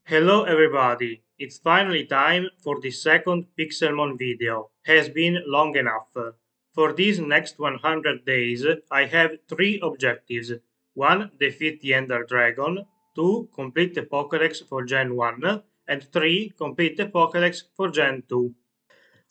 Hello everybody, it's finally time for the second Pixelmon video. Has been long enough. For these next 100 days, I have three objectives. 1. Defeat the Ender Dragon. 2. Complete the Pokedex for Gen 1. And 3. Complete the Pokedex for Gen 2.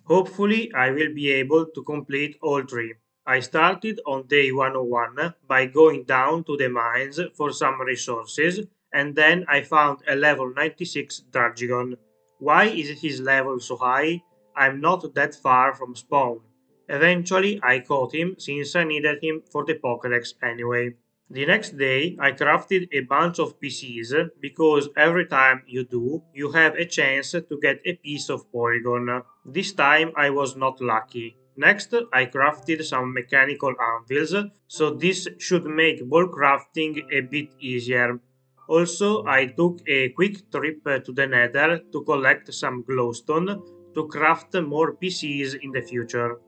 Hopefully, I will be able to complete all three. I started on day 101 by going down to the mines for some resources, and then I found a level 96 Dragon. Why is his level so high? I'm not that far from spawn. Eventually, I caught him since I needed him for the Pokédex anyway. The next day, I crafted a bunch of PCs because every time you do, you have a chance to get a piece of polygon. This time I was not lucky. Next, I crafted some mechanical anvils, so this should make ball crafting a bit easier. Also, I took a quick trip to the nether to collect some glowstone to craft more PCs in the future.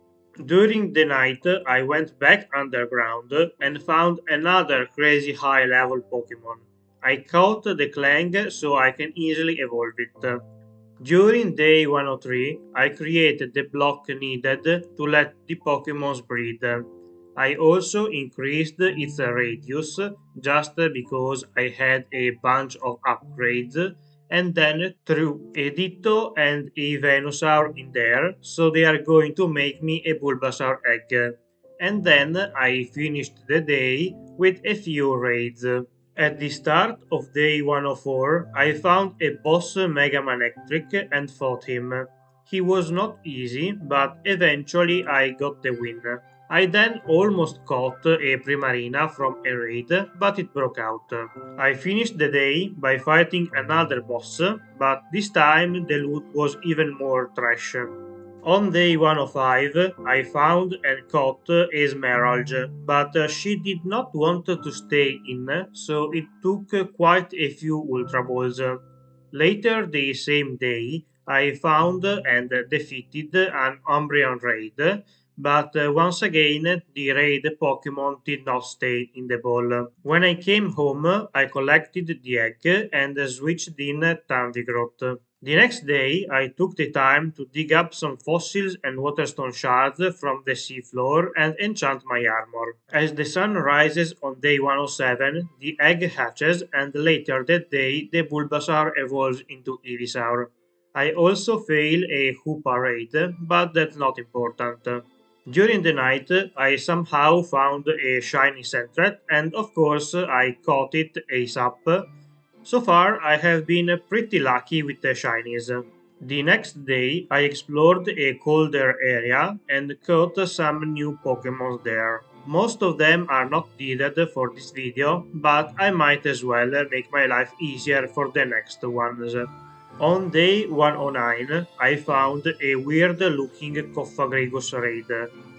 During the night, I went back underground and found another crazy high level Pokemon. I caught the Clang so I can easily evolve it. During day 103, I created the block needed to let the Pokemons breed. I also increased its radius just because I had a bunch of upgrades and then threw a Ditto and a Venusaur in there, so they are going to make me a Bulbasaur egg. And then I finished the day with a few raids. At the start of day 104, I found a boss Mega Manectric and fought him. He was not easy, but eventually I got the win. I then almost caught a Primarina from a raid, but it broke out. I finished the day by fighting another boss, but this time the loot was even more trash. On day 105, I found and caught Esmeralda, but she did not want to stay in, so it took quite a few Ultra Balls. Later the same day, I found and defeated an Umbreon raid, but once again the raid Pokemon did not stay in the ball. When I came home, I collected the egg and switched in Tanvigrot. The next day, I took the time to dig up some fossils and waterstone shards from the seafloor and enchant my armor. As the sun rises on day 107, the egg hatches, and later that day, the Bulbasaur evolves into Ivysaur. I also fail a Hoopa raid, but that's not important. During the night, I somehow found a shiny Sentret, and of course, I caught it ASAP. So far, I have been pretty lucky with the shinies. The next day, I explored a colder area and caught some new Pokemon there. Most of them are not needed for this video, but I might as well make my life easier for the next ones. On day 109, I found a weird looking Coffagrigus raid.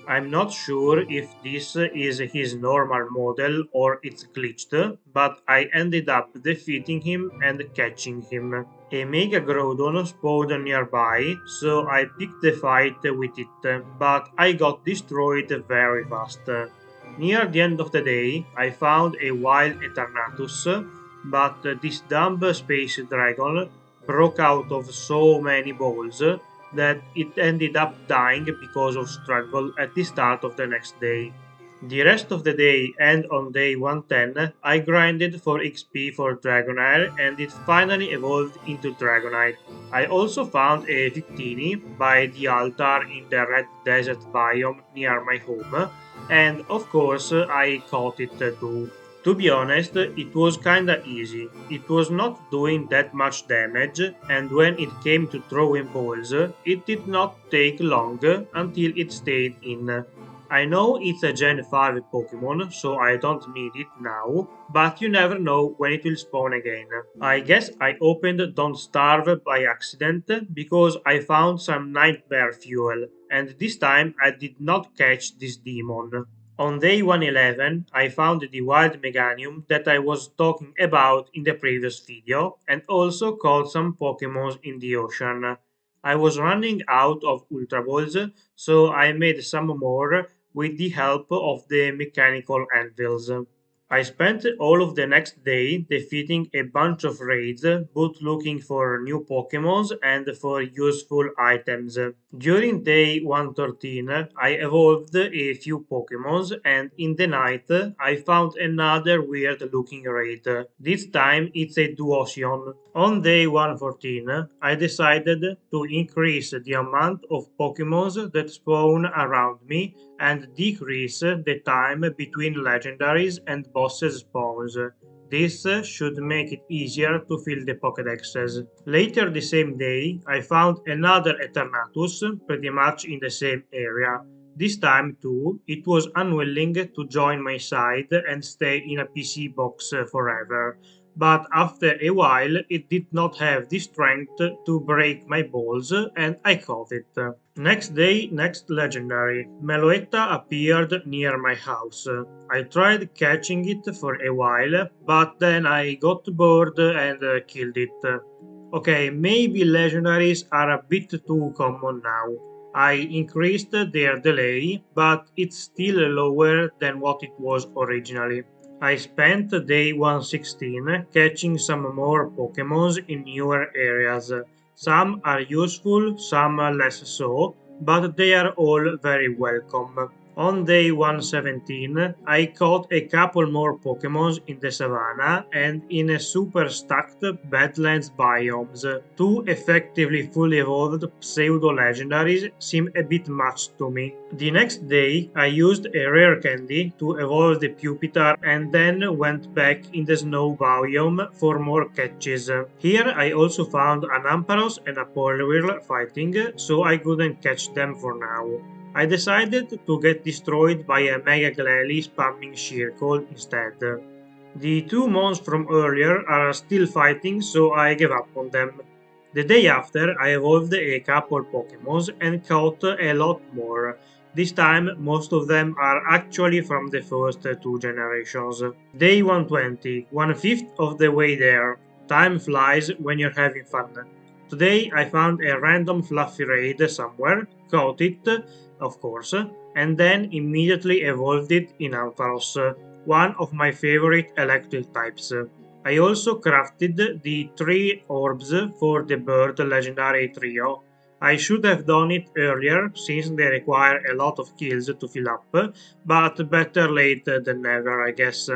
I'm not sure if this is his normal model or it's glitched, but I ended up defeating him and catching him. A Mega Groudon spawned nearby, so I picked the fight with it, but I got destroyed very fast. Near the end of the day, I found a wild Eternatus, but this dumb space dragon broke out of so many balls that it ended up dying because of struggle at the start of the next day. The rest of the day and on day 110, I grinded for XP for Dragonair and it finally evolved into Dragonite. I also found a Victini by the altar in the Red Desert biome near my home, and of course I caught it too. To be honest, it was kinda easy. It was not doing that much damage, and when it came to throwing balls, it did not take long until it stayed in. I know it's a Gen 5 Pokemon, so I don't need it now, but you never know when it will spawn again. I guess I opened Don't Starve by accident because I found some nightmare fuel, and this time I did not catch this demon. On day 111, I found the wild Meganium that I was talking about in the previous video and also caught some Pokemons in the ocean. I was running out of Ultra Balls, so I made some more with the help of the mechanical anvils. I spent all of the next day defeating a bunch of raids, both looking for new Pokémons and for useful items. During day 113, I evolved a few Pokémons, and in the night, I found another weird looking raid. This time it's a Duosion. On day 114, I decided to increase the amount of Pokémons that spawn around me and decrease the time between legendaries and bosses spawns. This should make it easier to fill the Pokedexes. Later the same day, I found another Eternatus pretty much in the same area. This time too, it was unwilling to join my side and stay in a PC box forever. But after a while, it did not have the strength to break my balls, and I caught it. Next day, next legendary. Meloetta appeared near my house. I tried catching it for a while, but then I got bored and killed it. Okay, maybe legendaries are a bit too common now. I increased their delay, but it's still lower than what it was originally. I spent day 116 catching some more Pokémons in newer areas. Some are useful, some are less so, but they are all very welcome. On day 117, I caught a couple more Pokémons in the savannah and in a super stacked Badlands biomes. Two effectively fully evolved pseudo-legendaries seem a bit much to me. The next day, I used a rare candy to evolve the Pupitar and then went back in the snow biome for more catches. Here I also found an Ampharos and a Poliwhirl fighting, so I couldn't catch them for now. I decided to get destroyed by a Mega Glalie spamming Shearcold instead. The two mons from earlier are still fighting, so I gave up on them. The day after, I evolved a couple Pokémons and caught a lot more. This time, most of them are actually from the first two generations. Day 120, 1/5 of the way there. Time flies when you're having fun. Today I found a random fluffy raid somewhere, caught it, of course, and then immediately evolved it in Ampharos, one of my favorite electric types. I also crafted the 3 orbs for the bird legendary trio. I should have done it earlier since they require a lot of kills to fill up, but better late than never, I guess.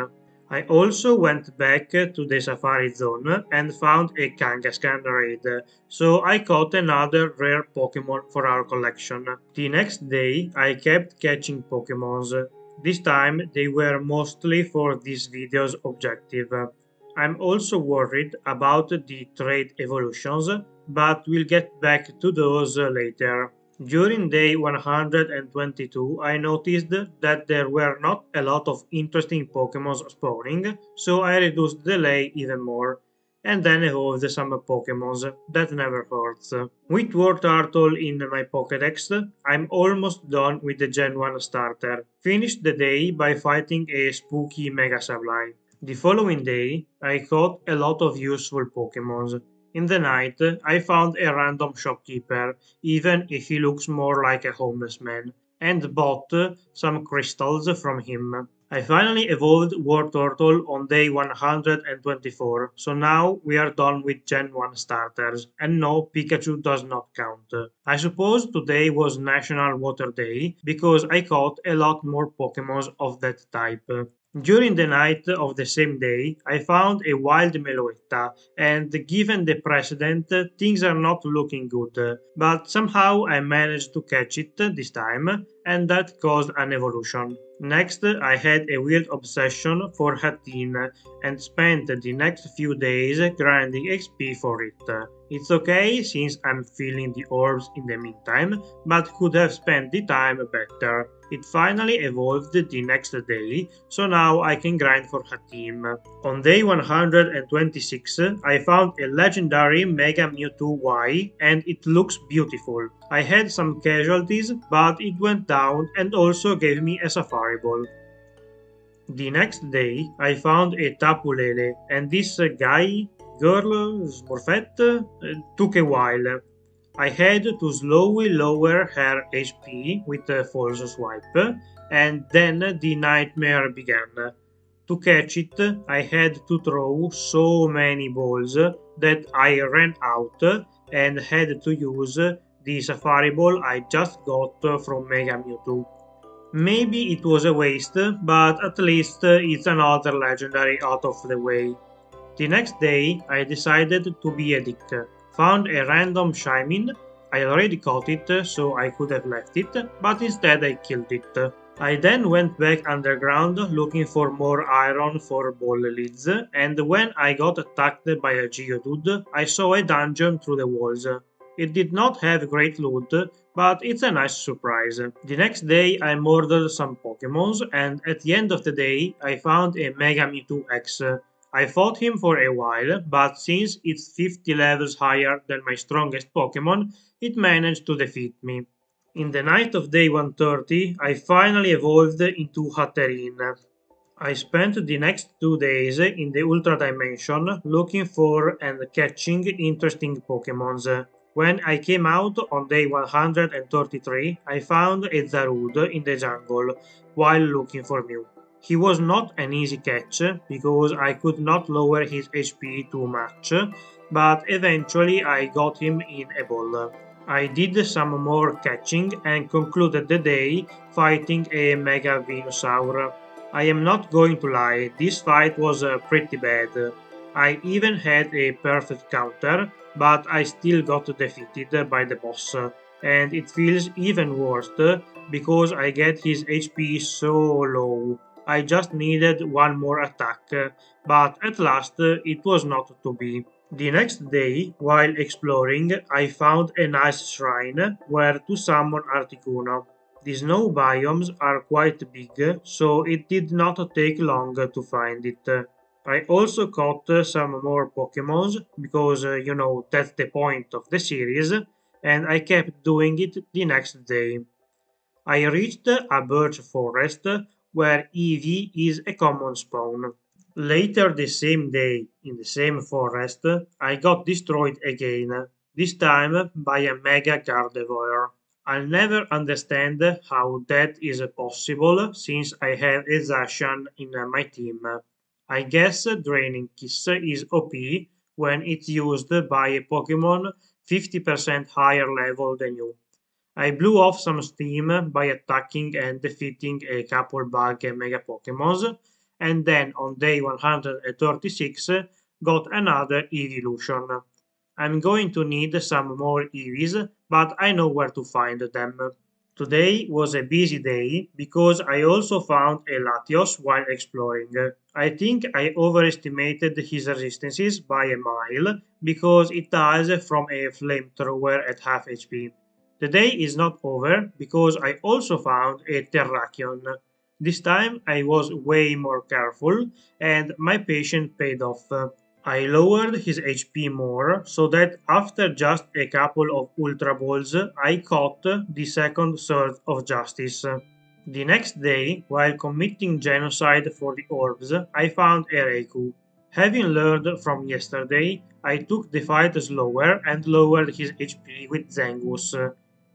I also went back to the Safari Zone and found a Kangaskhan raid, so I caught another rare Pokemon for our collection. The next day, I kept catching Pokemons. This time, they were mostly for this video's objective. I'm also worried about the trait evolutions, but we'll get back to those later. During day 122, I noticed that there were not a lot of interesting Pokémon spawning, so I reduced the delay even more, and then evolved some Pokémon. That never hurts. With Wartortle in my Pokédex, I'm almost done with the Gen 1 starter. Finished the day by fighting a spooky Mega Sableye. The following day, I caught a lot of useful Pokémon. In the night, I found a random shopkeeper, even if he looks more like a homeless man, and bought some crystals from him. I finally evolved Wartortle on day 124, so now we are done with Gen 1 starters, and no, Pikachu does not count. I suppose today was National Water Day, because I caught a lot more Pokémon of that type. During the night of the same day, I found a wild Meloetta, and given the precedent, things are not looking good. But somehow I managed to catch it this time, and that caused an evolution. Next, I had a weird obsession for Hattin, and spent the next few days grinding XP for it. It's okay since I'm filling the orbs in the meantime, but could have spent the time better. It finally evolved the next day, so now I can grind for Hatim. On day 126, I found a legendary Mega Mewtwo Y, and it looks beautiful. I had some casualties, but it went down and also gave me a Safari Ball. The next day, I found a Tapu Lele, and this girl, Smurfette, took a while. I had to slowly lower her HP with a false swipe, and then the nightmare began. To catch it, I had to throw so many balls that I ran out and had to use the safari ball I just got from Mega Mewtwo. Maybe it was a waste, but at least it's another legendary out of the way. The next day, I decided to be a dick. Found a random Shaymin. I already caught it, so I could have left it, but instead I killed it. I then went back underground looking for more iron for ball leads, and when I got attacked by a Geodude, I saw a dungeon through the walls. It did not have great loot, but it's a nice surprise. The next day I murdered some Pokemons, and at the end of the day I found a Mega Mewtwo X. I fought him for a while, but since it's 50 levels higher than my strongest Pokemon, it managed to defeat me. In the night of day 130, I finally evolved into Hatterene. I spent the next 2 days in the Ultra Dimension looking for and catching interesting Pokemons. When I came out on day 133, I found a Zarude in the jungle while looking for Mew. He was not an easy catch because I could not lower his HP too much, but eventually I got him in a ball. I did some more catching and concluded the day fighting a Mega Venusaur. I am not going to lie, this fight was pretty bad. I even had a perfect counter, but I still got defeated by the boss, and it feels even worse because I get his HP so low. I just needed one more attack, but at last it was not to be. The next day, while exploring, I found a nice shrine where to summon Articuno. The snow biomes are quite big, so it did not take long to find it. I also caught some more Pokemons because that's the point of the series, and I kept doing it the next day. I reached a birch forest where Eevee is a common spawn. Later the same day, in the same forest, I got destroyed again, this time by a Mega Gardevoir. I'll never understand how that is possible since I have a Zacian in my team. I guess Draining Kiss is OP when it's used by a Pokemon 50% higher level than you. I blew off some steam by attacking and defeating a couple bug and mega Pokemons, and then on day 136 got another evolution. I'm going to need some more EVs, but I know where to find them. Today was a busy day because I also found a Latios while exploring. I think I overestimated his resistances by a mile because it dies from a flamethrower at half HP. The day is not over because I also found a Terrakion. This time I was way more careful and my patience paid off. I lowered his HP more so that after just a couple of Ultra Balls I caught the second Sword of Justice. The next day, while committing genocide for the orbs, I found a Reiku. Having learned from yesterday, I took the fight slower and lowered his HP with Zengus.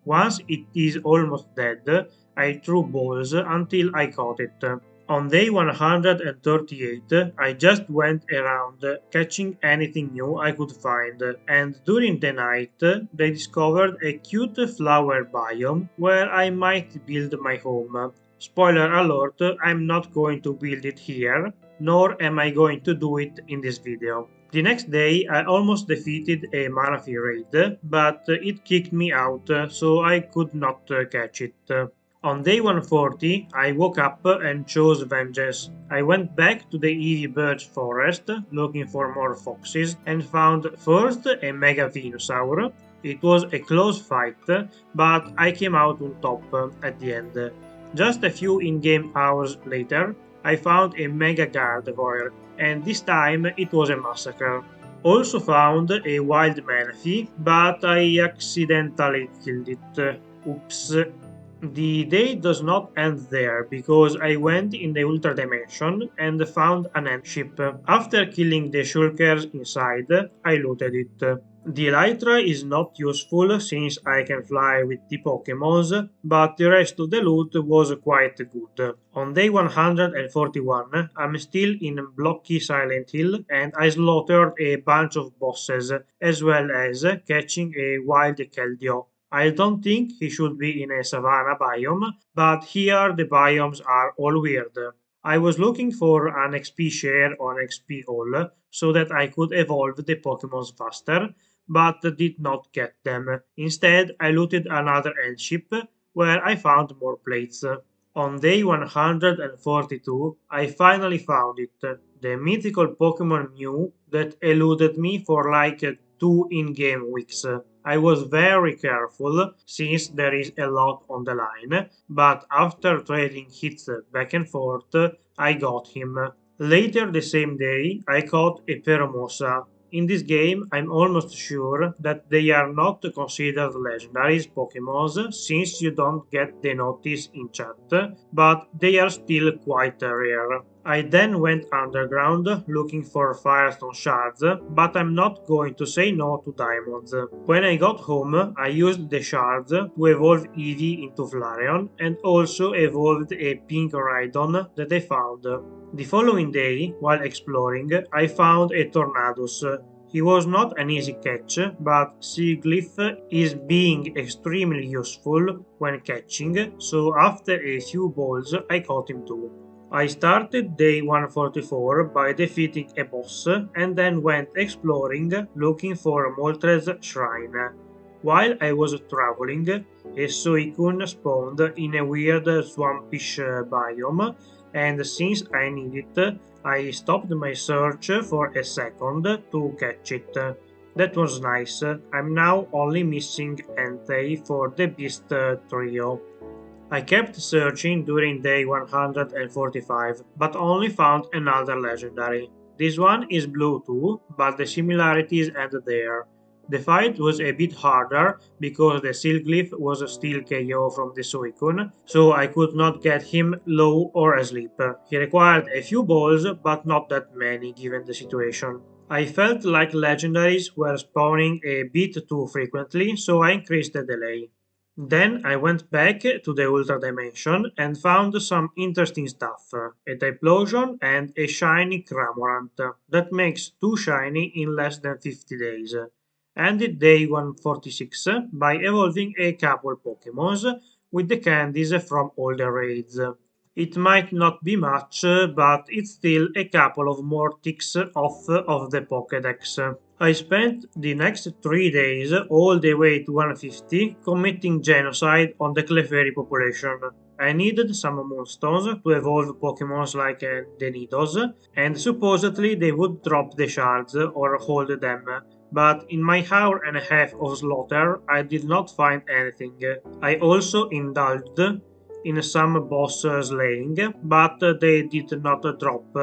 Once it is almost dead, I threw balls until I caught it. On day 138, I just went around catching anything new I could find, and during the night, they discovered a cute flower biome where I might build my home. Spoiler alert, I'm not going to build it here, nor am I going to do it in this video. The next day, I almost defeated a Manaphy raid, but it kicked me out, so I could not catch it. On day 140, I woke up and chose vengeance. I went back to the Eevee Birch Forest looking for more foxes and found first a Mega Venusaur. It was a close fight, but I came out on top at the end. Just a few in-game hours later, I found a Mega Gardevoir, and this time it was a massacre. Also found a wild Manaphy, but I accidentally killed it. Oops. The day does not end there because I went in the Ultra Dimension and found an end ship. After killing the shulkers inside, I looted it. The elytra is not useful since I can fly with the Pokémons, but the rest of the loot was quite good. On day 141, I'm still in blocky Silent Hill and I slaughtered a bunch of bosses, as well as catching a wild Keldeo. I don't think he should be in a savanna biome, but here the biomes are all weird. I was looking for an XP share on XP All so that I could evolve the Pokémons faster, but did not get them. Instead, I looted another airship where I found more plates. On day 142, I finally found it, the mythical Pokemon Mew that eluded me for like 2 in-game weeks. I was very careful since there is a lot on the line, but after trading hits back and forth, I got him. Later the same day, I caught a Peromosa. In this game, I'm almost sure that they are not considered legendaries Pokémons since you don't get the notice in chat, but they are still quite rare. I then went underground looking for Firestone shards, but I'm not going to say no to diamonds. When I got home, I used the shards to evolve Eevee into Flareon and also evolved a pink Rhydon that I found. The following day, while exploring, I found a Tornadus. He was not an easy catch, but Seaglyph is being extremely useful when catching, so after a few balls I caught him too. I started day 144 by defeating a boss and then went exploring looking for Moltres' shrine. While I was traveling, a Suicune spawned in a weird swampish biome, and since I need it, I stopped my search for a second to catch it. That was nice. I'm now only missing Entei for the Beast trio. I kept searching during day 145, but only found another legendary. This one is blue too, but the similarities end there. The fight was a bit harder because the Silglyph was still KO from the Suicune, so I could not get him low or asleep. He required a few balls, but not that many given the situation. I felt like legendaries were spawning a bit too frequently, so I increased the delay. Then I went back to the Ultra Dimension and found some interesting stuff, a Typhlosion and a shiny Cramorant that makes 2 shiny in less than 50 days. Ended day 146 by evolving a couple Pokémons with the candies from all the raids. It might not be much, but it's still a couple of more ticks off of the Pokedex. I spent the next 3 days, all the way to 150, committing genocide on the Clefairy population. I needed some moonstones to evolve Pokémons like the Nidos, and supposedly they would drop the shards or hold them. But in my hour and a half of slaughter, I did not find anything. I also indulged in some boss slaying, but they did not drop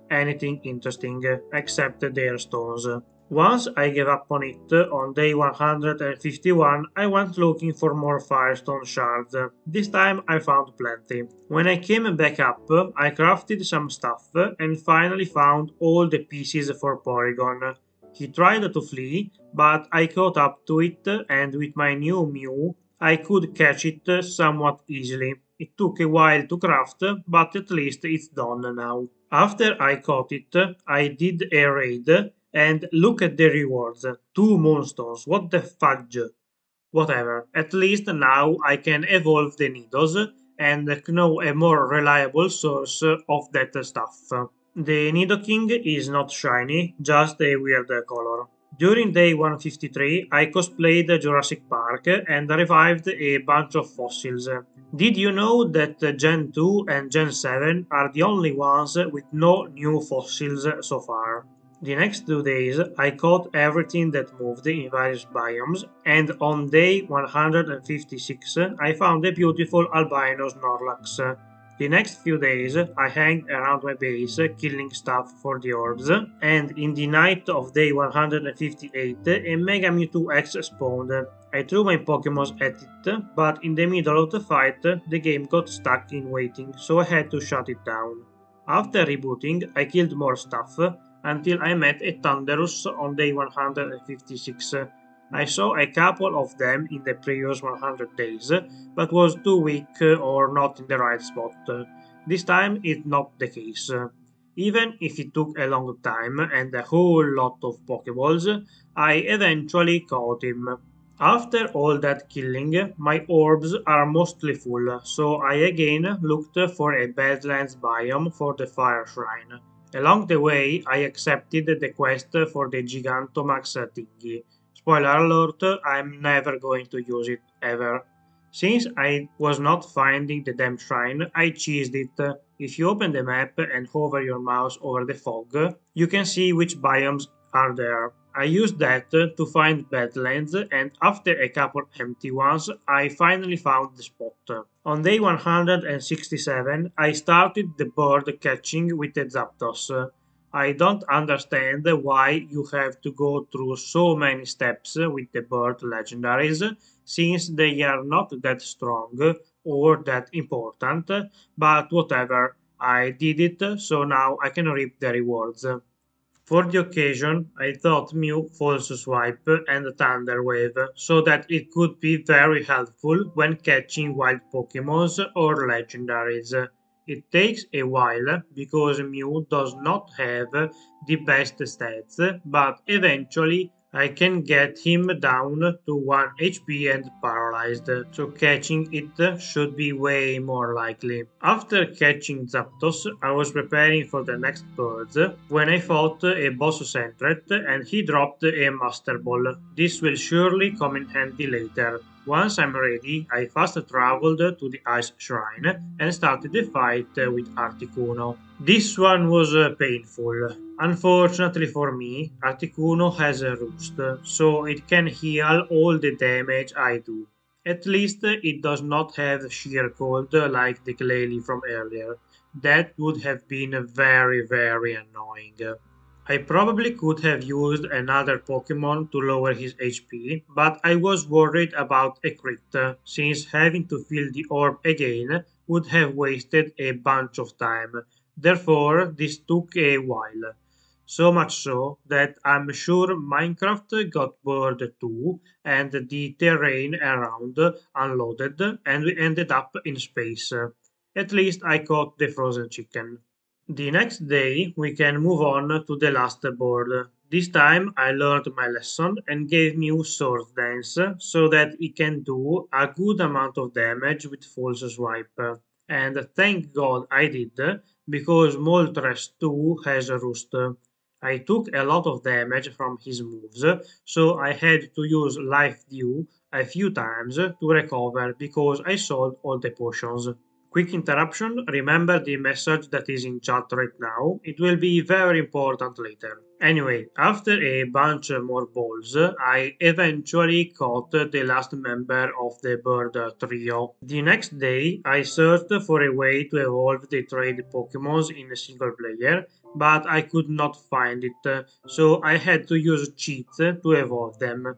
anything interesting except their stones. Once I gave up on it, on day 151, I went looking for more Firestone shards. This time I found plenty. When I came back up, I crafted some stuff and finally found all the pieces for Porygon. He tried to flee, but I caught up to it and with my new Mew, I could catch it somewhat easily. It took a while to craft, but at least it's done now. After I caught it, I did a raid, and look at the rewards. 2 moonstones, what the fudge? Whatever, at least now I can evolve the Nidos and know a more reliable source of that stuff. The Nidoking is not shiny, just a weird color. During day 153, I cosplayed Jurassic Park and revived a bunch of fossils. Did you know that Gen 2 and Gen 7 are the only ones with no new fossils so far? The next 2 days, I caught everything that moved in various biomes, and on day 156, I found a beautiful albino Snorlax. The next few days, I hanged around my base, killing stuff for the orbs, and in the night of day 158, a Mega Mewtwo X spawned. I threw my Pokémon at it, but in the middle of the fight, the game got stuck in waiting, so I had to shut it down. After rebooting, I killed more stuff, until I met a Thunderous on day 156. I saw a couple of them in the previous 100 days, but was too weak or not in the right spot. This time it's not the case. Even if it took a long time and a whole lot of Pokeballs, I eventually caught him. After all that killing, my orbs are mostly full, so I again looked for a Badlands biome for the Fire Shrine. Along the way, I accepted the quest for the Gigantamax thingy. Spoiler alert, I'm never going to use it ever. Since I was not finding the damn shrine, I cheesed it. If you open the map and hover your mouse over the fog, you can see which biomes are there. I used that to find Badlands, and after a couple empty ones, I finally found the spot. On day 167, I started the bird catching with the Zapdos. I don't understand why you have to go through so many steps with the bird legendaries, since they are not that strong or that important, but whatever. I did it, so now I can reap the rewards. For the occasion, I thought Mew False Swipe and Thunder Wave, so that it could be very helpful when catching wild Pokémons or legendaries. It takes a while because Mew does not have the best stats, but eventually I can get him down to 1 HP and paralyzed, so catching it should be way more likely. After catching Zapdos, I was preparing for the next birds when I fought a boss Sentret and he dropped a Master Ball. This will surely come in handy later. Once I'm ready, I fast traveled to the Ice Shrine and started the fight with Articuno. This one was painful. Unfortunately for me, Articuno has a roost, so it can heal all the damage I do. At least it does not have sheer cold like the Glalie from earlier. That would have been very, very annoying. I probably could have used another Pokemon to lower his HP, but I was worried about a crit, since having to fill the orb again would have wasted a bunch of time. Therefore, this took a while. So much so that I'm sure Minecraft got bored too, and the terrain around unloaded, and we ended up in space. At least I caught the frozen chicken. The next day, we can move on to the last board. This time, I learned my lesson and gave new Sword Dance so that it can do a good amount of damage with False Swipe. And thank God I did, because Moltres too has a Roost. I took a lot of damage from his moves, so I had to use Life Dew a few times to recover because I sold all the potions. Quick interruption. Remember the message that is in chat right now. It will be very important later. Anyway, after a bunch more balls, I eventually caught the last member of the bird trio. The next day, I searched for a way to evolve the trade Pokémons in a single player, but I could not find it, so I had to use cheats to evolve them.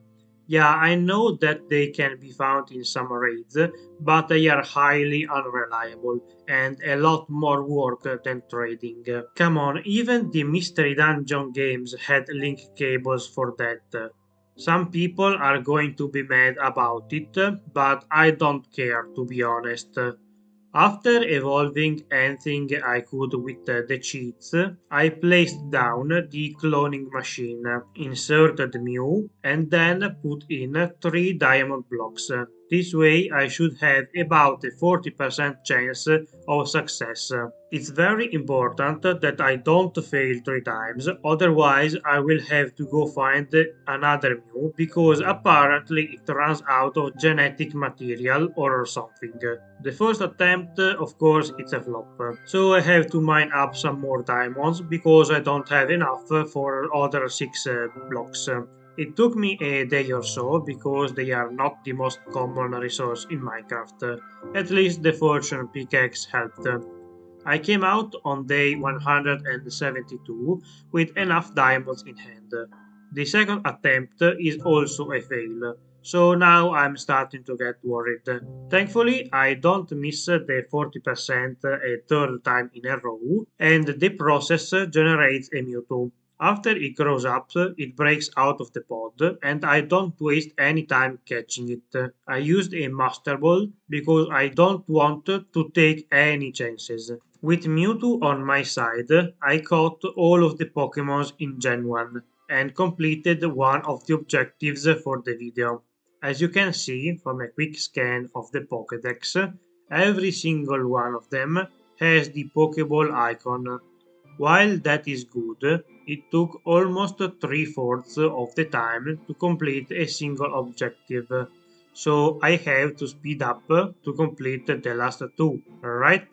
Yeah, I know that they can be found in some raids, but they are highly unreliable and a lot more work than trading. Come on, even the Mystery Dungeon games had link cables for that. Some people are going to be mad about it, but I don't care to be honest. After evolving anything I could with the cheats, I placed down the cloning machine, inserted Mew, and then put in 3 diamond blocks. This way I should have about a 40% chance of success. It's very important that I don't fail 3 times, otherwise I will have to go find another Mew because apparently it runs out of genetic material or something. The first attempt, of course, it's a flop. So I have to mine up some more diamonds because I don't have enough for other 6 blocks. It took me a day or so because they are not the most common resource in Minecraft. At least the fortune pickaxe helped. I came out on day 172 with enough diamonds in hand. The second attempt is also a fail, so now I'm starting to get worried. Thankfully, I don't miss the 40% a third time in a row, and the process generates a Mewtwo. After it grows up, it breaks out of the pod, and I don't waste any time catching it. I used a Master Ball because I don't want to take any chances. With Mewtwo on my side, I caught all of the Pokémons in Gen 1 and completed one of the objectives for the video. As you can see from a quick scan of the Pokédex, every single one of them has the Pokéball icon. While that is good, it took almost three-fourths of the time to complete a single objective. So I have to speed up to complete the last two, right?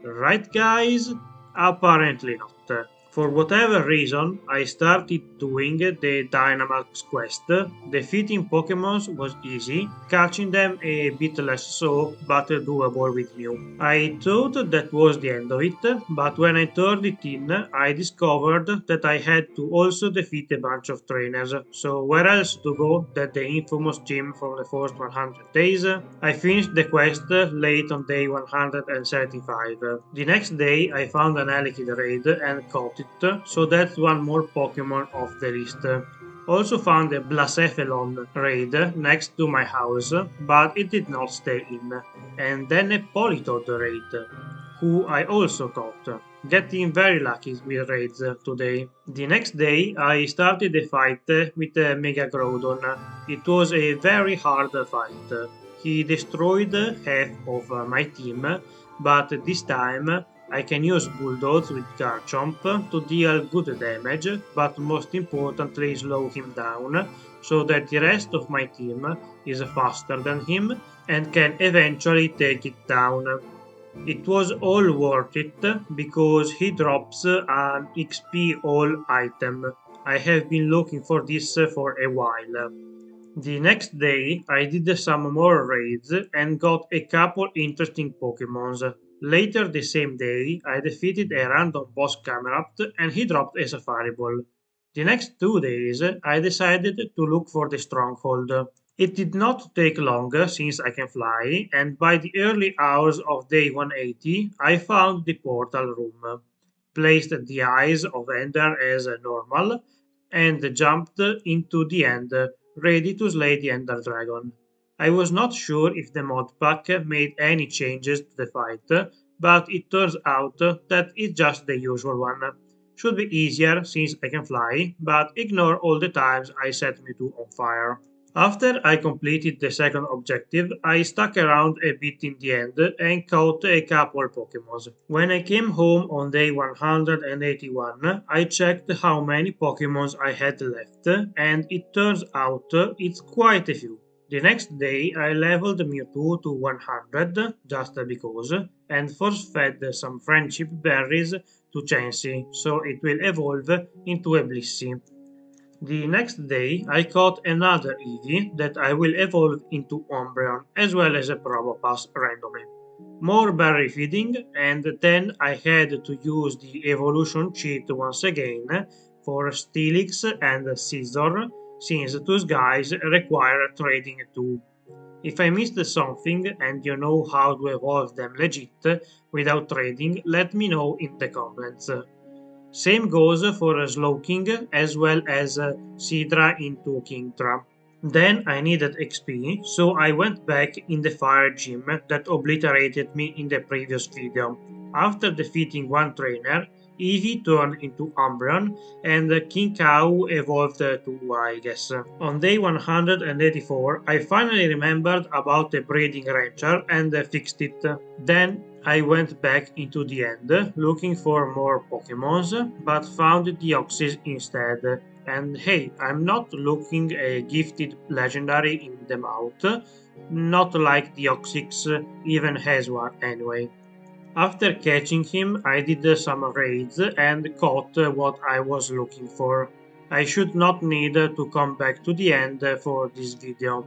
Right, guys? Apparently not. For whatever reason, I started doing the Dynamax quest. Defeating Pokémons was easy, catching them a bit less so, but doable with Mew. I thought that was the end of it, but when I turned it in, I discovered that I had to also defeat a bunch of trainers. So where else to go than the infamous gym from the first 100 days? I finished the quest late on day 175. The next day I found an Elekid raid and caught it, so that's one more Pokemon off the list. Also found a Blacephalon raid next to my house, but it did not stay in, and then a Politoed raid, who I also caught. Getting very lucky with raids today. The next day I started a fight with Mega Groudon. It was a very hard fight. He destroyed half of my team, but this time I can use Bulldoze with Garchomp to deal good damage, but most importantly slow him down, so that the rest of my team is faster than him and can eventually take it down. It was all worth it because he drops an XP all item. I have been looking for this for a while. The next day, I did some more raids and got a couple interesting Pokemons. Later the same day, I defeated a random boss Camerupt and he dropped a Safari Ball. The next 2 days, I decided to look for the stronghold. It did not take long since I can fly, and by the early hours of day 180, I found the portal room, placed the Eyes of Ender as normal, and jumped into the end, ready to slay the Ender Dragon. I was not sure if the mod pack made any changes to the fight, but it turns out that it's just the usual one. Should be easier since I can fly, but ignore all the times I set Mewtwo on fire. After I completed the second objective, I stuck around a bit in the end and caught a couple Pokemons. When I came home on day 181, I checked how many Pokemons I had left, and it turns out it's quite a few. The next day, I leveled Mewtwo to 100, just because, and force-fed some friendship berries to Chansey, so it will evolve into a Blissey. The next day, I caught another Eevee that I will evolve into Umbreon, as well as a Probopass randomly. More berry feeding, and then I had to use the evolution cheat once again for Steelix and Scizor, since those guys require trading too. If I missed something and you know how to evolve them legit without trading, let me know in the comments. Same goes for Slowking as well as Sidra into Kingdra. Then I needed XP, so I went back in the fire gym that obliterated me in the previous video. After defeating one trainer, Eevee turned into Umbreon and King Cow evolved to I guess. On day 184, I finally remembered about the breeding rancher and fixed it. Then I went back into the end looking for more Pokemons, but found Deoxys instead. And hey, I'm not looking a gifted legendary in the mouth, not like Deoxys even has one anyway. After catching him, I did some raids and caught what I was looking for. I should not need to come back to the end for this video.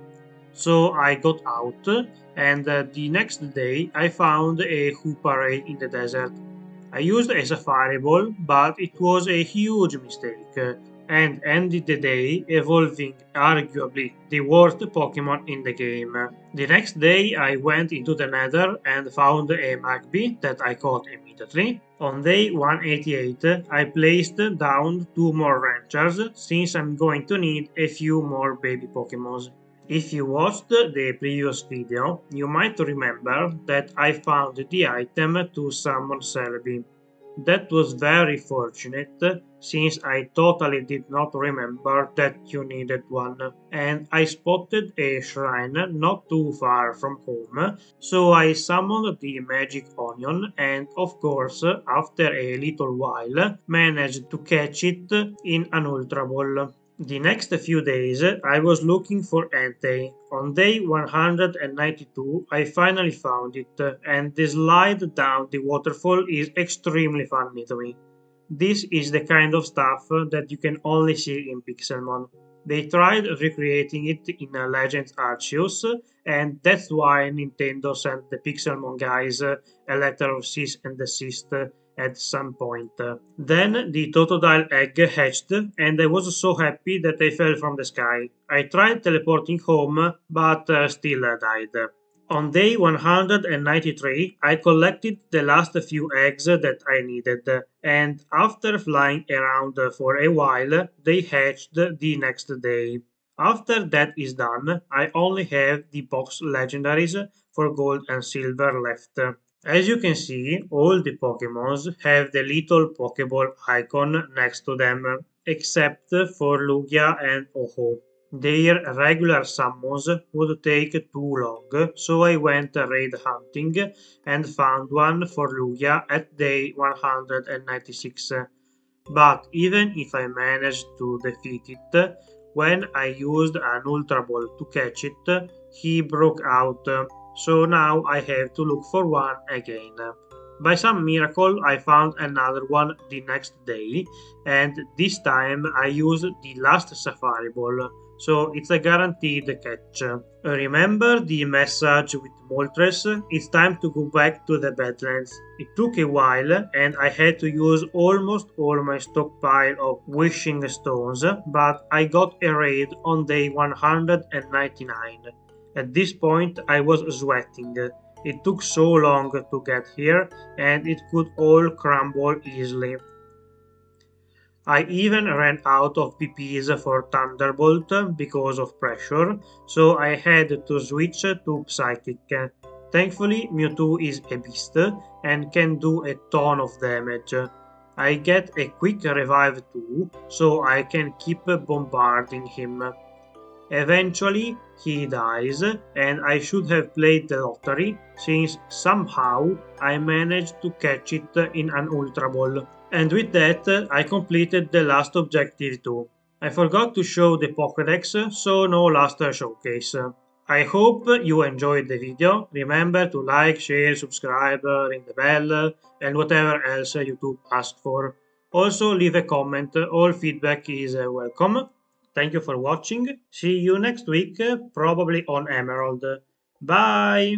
So I got out, and the next day I found a Hoopa raid in the desert. I used a Safari Ball, but it was a huge mistake. and ended the day evolving arguably the worst Pokemon in the game. The next day I went into the Nether and found a Magby that I caught immediately. On day 188 I placed down 2 more ranchers since I'm going to need a few more baby Pokemons. If you watched the previous video, you might remember that I found the item to summon Celebi. That was very fortunate, since I totally did not remember that you needed one, and I spotted a shrine not too far from home, so I summoned the magic onion and of course, after a little while, managed to catch it in an Ultra Ball. The next few days I was looking for Entei. On day 192 I finally found it, and the slide down the waterfall is extremely funny to me. This is the kind of stuff that you can only see in Pixelmon. They tried recreating it in Legends Arceus, and that's why Nintendo sent the Pixelmon guys a letter of cease and desist at some point. Then the Totodile egg hatched, and I was so happy that I fell from the sky. I tried teleporting home, but still died. On day 193, I collected the last few eggs that I needed, and after flying around for a while, they hatched the next day. After that is done, I only have the box legendaries for gold and silver left. As you can see, all the Pokémons have the little Pokéball icon next to them, except for Lugia and Ho-Oh. Their regular summons would take too long, so I went raid hunting and found one for Lugia at day 196. But even if I managed to defeat it, when I used an Ultra Ball to catch it, he broke out, so now I have to look for one again. By some miracle, I found another one the next day, and this time I used the last Safari Ball, so it's a guaranteed catch. Remember the message with Moltres? It's time to go back to the Badlands. It took a while, and I had to use almost all my stockpile of wishing stones, but I got a raid on day 199. At this point, I was sweating. It took so long to get here, and it could all crumble easily. I even ran out of PPs for Thunderbolt because of pressure, so I had to switch to Psychic. Thankfully, Mewtwo is a beast and can do a ton of damage. I get a quick revive too, so I can keep bombarding him. Eventually, he dies, and I should have played the lottery since somehow I managed to catch it in an Ultra Ball. And with that, I completed the last objective too. I forgot to show the Pokedex, so no last showcase. I hope you enjoyed the video. Remember to like, share, subscribe, ring the bell, and whatever else YouTube asked for. Also, leave a comment. All feedback is welcome. Thank you for watching. See you next week, probably on Emerald. Bye!